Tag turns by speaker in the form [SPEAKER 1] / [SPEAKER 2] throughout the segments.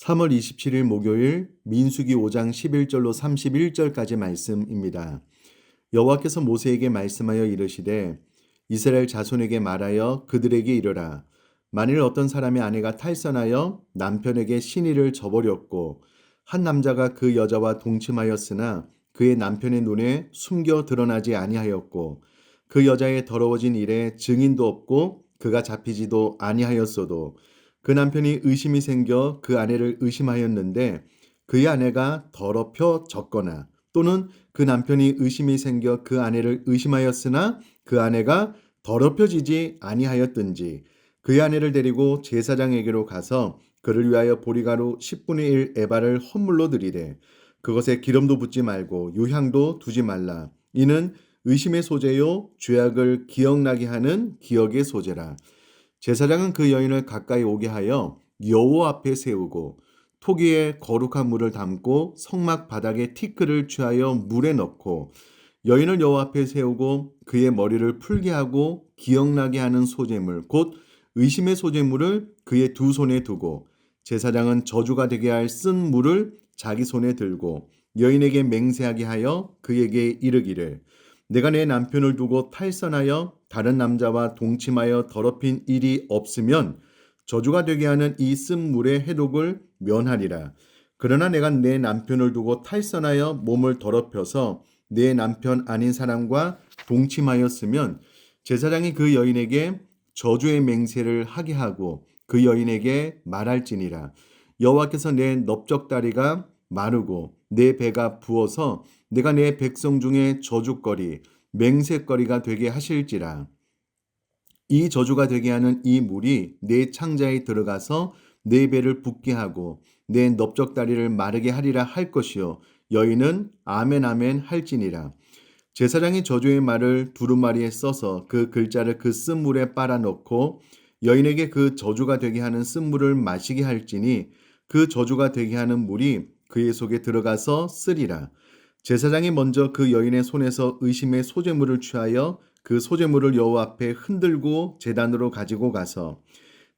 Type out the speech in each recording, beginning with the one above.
[SPEAKER 1] 3월 27일 목요일 민수기 5장 11절로 31절까지 말씀입니다. 여호와께서 모세에게 말씀하여 이르시되 이스라엘 자손에게 말하여 그들에게 이르라. 만일 어떤 사람의 아내가 탈선하여 남편에게 신의를 저버렸고 한 남자가 그 여자와 동침하였으나 그의 남편의 눈에 숨겨 드러나지 아니하였고 그 여자의 더러워진 일에 증인도 없고 그가 잡히지도 아니하였어도 그 남편이 의심이 생겨 그 아내를 의심하였는데 그의 아내가 더럽혀 졌거나 또는 그 남편이 의심이 생겨 그 아내를 의심하였으나 그 아내가 더럽혀지지 아니하였든지 그의 아내를 데리고 제사장에게로 가서 그를 위하여 보리가루 10분의 1 에바를 헌물로 드리되 그것에 기름도 붓지 말고 유향도 두지 말라. 이는 의심의 소재요 죄악을 기억나게 하는 기억의 소재라. 제사장은 그 여인을 가까이 오게 하여 여호와 앞에 세우고 토기에 거룩한 물을 담고 성막 바닥에 티끌을 취하여 물에 넣고 여인을 여호와 앞에 세우고 그의 머리를 풀게 하고 기억나게 하는 소재물 곧 의심의 소재물을 그의 두 손에 두고 제사장은 저주가 되게 할 쓴 물을 자기 손에 들고 여인에게 맹세하게 하여 그에게 이르기를 내가 내 남편을 두고 탈선하여 다른 남자와 동침하여 더럽힌 일이 없으면 저주가 되게 하는 이 쓴 물의 해독을 면하리라. 그러나 내가 내 남편을 두고 탈선하여 몸을 더럽혀서 내 남편 아닌 사람과 동침하였으면 제사장이 그 여인에게 저주의 맹세를 하게 하고 그 여인에게 말할지니라. 여호와께서 내 넓적다리가 마르고 내 배가 부어서 내가 내 백성 중에 저주거리 맹세거리가 되게 하실지라. 이 저주가 되게 하는 이 물이 내 창자에 들어가서 내 배를 붓게 하고 내 넓적다리를 마르게 하리라 할 것이요 여인은 아멘 아멘 할지니라. 제사장이 저주의 말을 두루마리에 써서 그 글자를 그 쓴물에 빨아넣고 여인에게 그 저주가 되게 하는 쓴물을 마시게 할지니 그 저주가 되게 하는 물이 그의 속에 들어가서 쓰리라. 제사장이 먼저 그 여인의 손에서 의심의 소재물을 취하여 그 소재물을 여호와 앞에 흔들고 제단으로 가지고 가서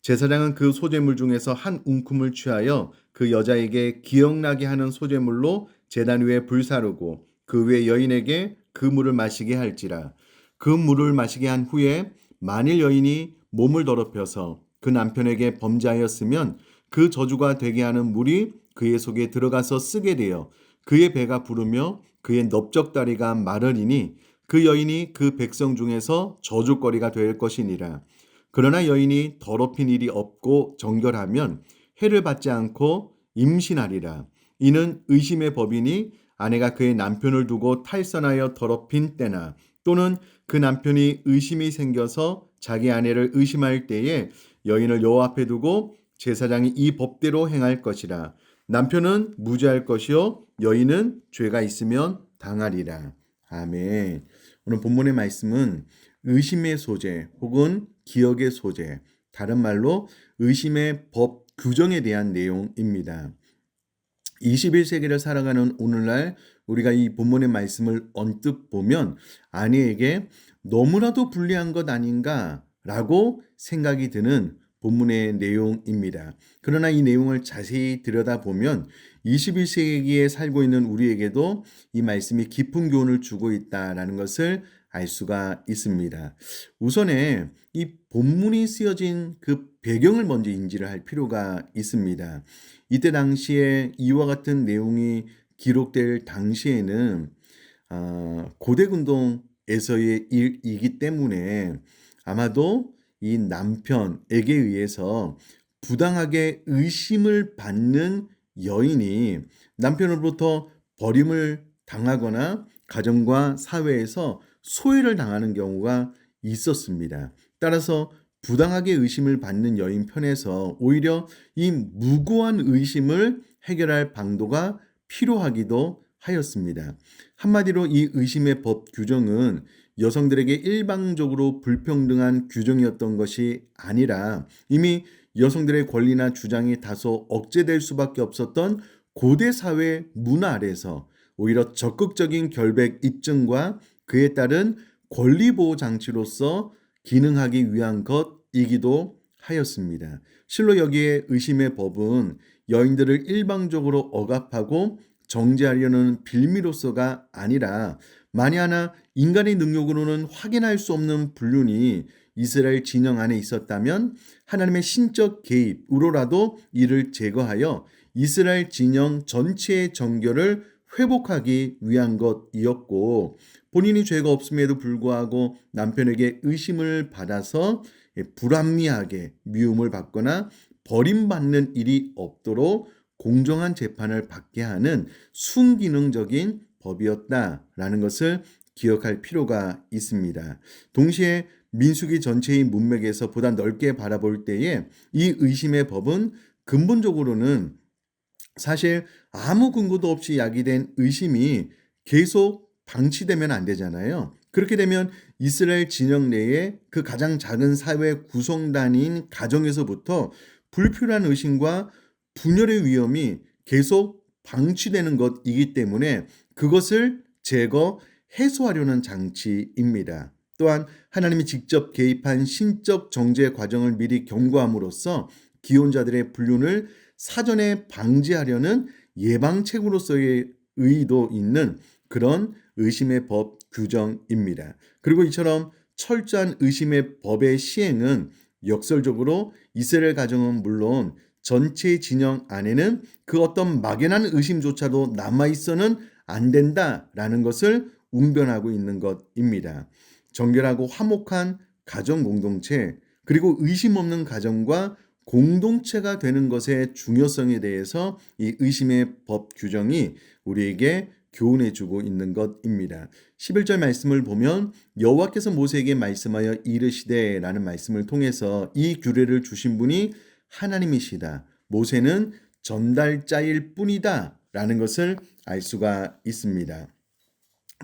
[SPEAKER 1] 제사장은 그 소재물 중에서 한 움큼을 취하여 그 여자에게 기억나게 하는 소재물로 제단 위에 불사르고 그 위에 여인에게 그 물을 마시게 할지라. 그 물을 마시게 한 후에 만일 여인이 몸을 더럽혀서 그 남편에게 범죄하였으면 그 저주가 되게 하는 물이 그의 속에 들어가서 쓰게 되어 그의 배가 부르며 그의 넓적다리가 마르리니 그 여인이 그 백성 중에서 저주거리가 될 것이니라. 그러나 여인이 더럽힌 일이 없고 정결하면 해를 받지 않고 임신하리라. 이는 의심의 법이니 아내가 그의 남편을 두고 탈선하여 더럽힌 때나 또는 그 남편이 의심이 생겨서 자기 아내를 의심할 때에 여인을 여호와 앞에 두고 제사장이 이 법대로 행할 것이라. 남편은 무죄할 것이요 여인은 죄가 있으면 당하리라. 아멘. 오늘 본문의 말씀은 의심의 소재 혹은 기억의 소재, 다른 말로 의심의 법 규정에 대한 내용입니다. 21세기를 살아가는 오늘날 우리가 이 본문의 말씀을 언뜻 보면 아내에게 너무나도 불리한 것 아닌가라고 생각이 드는 본문의 내용입니다. 그러나 이 내용을 자세히 들여다보면 21세기에 살고 있는 우리에게도 이 말씀이 깊은 교훈을 주고 있다는 것을 알 수가 있습니다. 우선에 이 본문이 쓰여진 그 배경을 먼저 인지를 할 필요가 있습니다. 이때 당시에 이와 같은 내용이 기록될 당시에는 고대 근동에서의 일이기 때문에 아마도 이 남편에게 의해서 부당하게 의심을 받는 여인이 남편으로부터 버림을 당하거나 가정과 사회에서 소외를 당하는 경우가 있었습니다. 따라서 부당하게 의심을 받는 여인 편에서 오히려 이 무고한 의심을 해결할 방도가 필요하기도 하였습니다. 한마디로 이 의심의 법 규정은 여성들에게 일방적으로 불평등한 규정이었던 것이 아니라 이미 여성들의 권리나 주장이 다소 억제될 수밖에 없었던 고대 사회 문화 아래서 오히려 적극적인 결백 입증과 그에 따른 권리보호 장치로서 기능하기 위한 것이기도 하였습니다. 실로 여기에 의심의 법은 여인들을 일방적으로 억압하고 정죄하려는 빌미로서가 아니라 만에 하나 인간의 능력으로는 확인할 수 없는 불륜이 이스라엘 진영 안에 있었다면 하나님의 신적 개입으로라도 이를 제거하여 이스라엘 진영 전체의 정결을 회복하기 위한 것이었고, 본인이 죄가 없음에도 불구하고 남편에게 의심을 받아서 불합리하게 미움을 받거나 버림받는 일이 없도록 공정한 재판을 받게 하는 순기능적인 법이었다라는 것을 기억할 필요가 있습니다. 동시에 민수기 전체의 문맥에서 보다 넓게 바라볼 때에 이 의심의 법은 근본적으로는 사실 아무 근거도 없이 야기된 의심이 계속 방치되면 안 되잖아요. 그렇게 되면 이스라엘 진영 내에 그 가장 작은 사회 구성단인 가정에서부터 불필요한 의심과 분열의 위험이 계속 방치되는 것이기 때문에 그것을 제거, 해소하려는 장치입니다. 또한 하나님이 직접 개입한 신적 정죄 과정을 미리 경고함으로써 기혼자들의 불륜을 사전에 방지하려는 예방책으로서의 의도 있는 그런 의심의 법 규정입니다. 그리고 이처럼 철저한 의심의 법의 시행은 역설적으로 이스라엘 가정은 물론 전체 진영 안에는 그 어떤 막연한 의심조차도 남아있어는 안 된다라는 것을 웅변하고 있는 것입니다. 정결하고 화목한 가정 공동체, 그리고 의심 없는 가정과 공동체가 되는 것의 중요성에 대해서 이 의심의 법 규정이 우리에게 교훈해 주고 있는 것입니다. 11절 말씀을 보면 여호와께서 모세에게 말씀하여 이르시되 라는 말씀을 통해서 이 규례를 주신 분이 하나님이시다. 모세는 전달자일 뿐이다 라는 것을 알 수가 있습니다.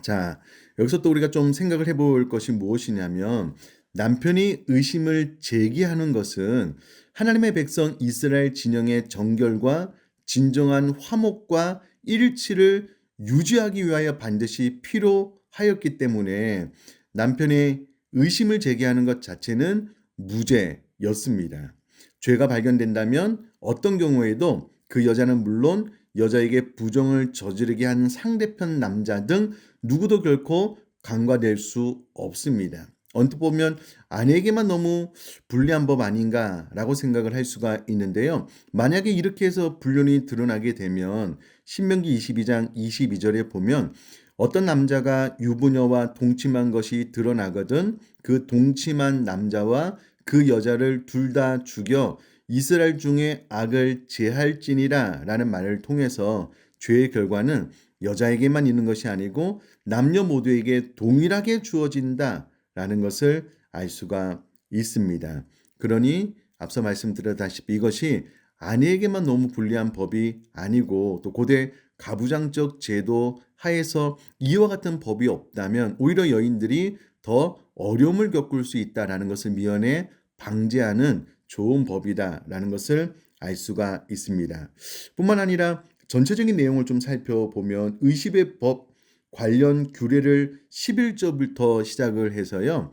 [SPEAKER 1] 자, 여기서 또 우리가 좀 생각을 해볼 것이 무엇이냐면 남편이 의심을 제기하는 것은 하나님의 백성 이스라엘 진영의 정결과 진정한 화목과 일치를 유지하기 위하여 반드시 필요하였기 때문에 남편의 의심을 제기하는 것 자체는 무죄였습니다. 죄가 발견된다면 어떤 경우에도 그 여자는 물론 여자에게 부정을 저지르게 한 상대편 남자 등 누구도 결코 간과될 수 없습니다. 언뜻 보면 아내에게만 너무 불리한 법 아닌가라고 생각을 할 수가 있는데요. 만약에 이렇게 해서 불륜이 드러나게 되면 신명기 22장 22절에 보면 어떤 남자가 유부녀와 동침한 것이 드러나거든 그 동침한 남자와 그 여자를 둘 다 죽여 이스라엘 중에 악을 제할지니라 라는 말을 통해서 죄의 결과는 여자에게만 있는 것이 아니고 남녀 모두에게 동일하게 주어진다 라는 것을 알 수가 있습니다. 그러니 앞서 말씀드렸다시피 이것이 아내에게만 너무 불리한 법이 아니고 또 고대 가부장적 제도 하에서 이와 같은 법이 없다면 오히려 여인들이 더 어려움을 겪을 수 있다라는 것을 미연에 방지하는 좋은 법이다라는 것을 알 수가 있습니다. 뿐만 아니라 전체적인 내용을 좀 살펴보면 의심의 법 관련 규례를 11절부터 시작을 해서요.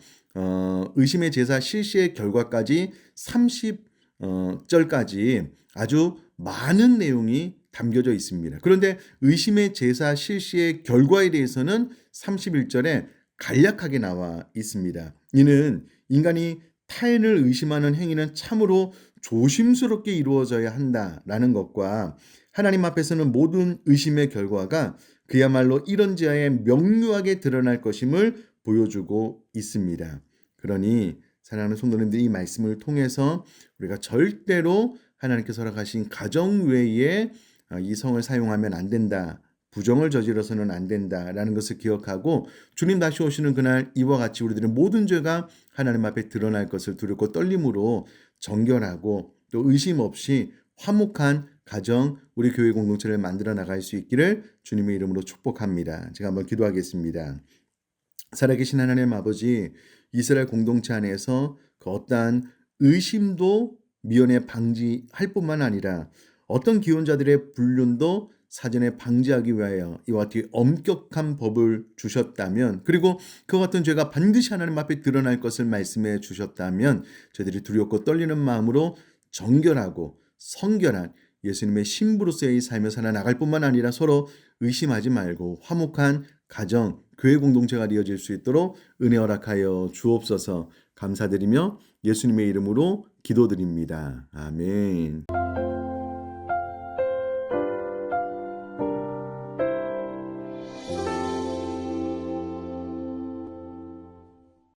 [SPEAKER 1] 의심의 제사 실시의 결과까지 30절까지 아주 많은 내용이 담겨져 있습니다. 그런데 의심의 제사 실시의 결과에 대해서는 31절에 간략하게 나와 있습니다. 이는 인간이 타인을 의심하는 행위는 참으로 조심스럽게 이루어져야 한다라는 것과 하나님 앞에서는 모든 의심의 결과가 그야말로 이런지하에 명료하게 드러날 것임을 보여주고 있습니다. 그러니 사랑하는 성도님들이 이 말씀을 통해서 우리가 절대로 하나님께서 허락하신 가정 외에 이 성을 사용하면 안 된다. 부정을 저질러서는 안 된다라는 것을 기억하고 주님 다시 오시는 그날 이와 같이 우리들의 모든 죄가 하나님 앞에 드러날 것을 두렵고 떨림으로 정결하고 또 의심 없이 화목한 가정, 우리 교회 공동체를 만들어 나갈 수 있기를 주님의 이름으로 축복합니다. 제가 한번 기도하겠습니다. 살아계신 하나님 아버지, 이스라엘 공동체 안에서 그 어떠한 의심도 미연에 방지할 뿐만 아니라 어떤 기혼자들의 불륜도 사전에 방지하기 위하여 이와 같이 엄격한 법을 주셨다면, 그리고 그 같은 죄가 반드시 하나님 앞에 드러날 것을 말씀해 주셨다면 저희들이 두렵고 떨리는 마음으로 정결하고 성결한 예수님의 신부로서의 삶을 살아나갈 뿐만 아니라 서로 의심하지 말고 화목한 가정, 교회 공동체가 이어질 수 있도록 은혜 허락하여 주옵소서. 감사드리며 예수님의 이름으로 기도드립니다. 아멘.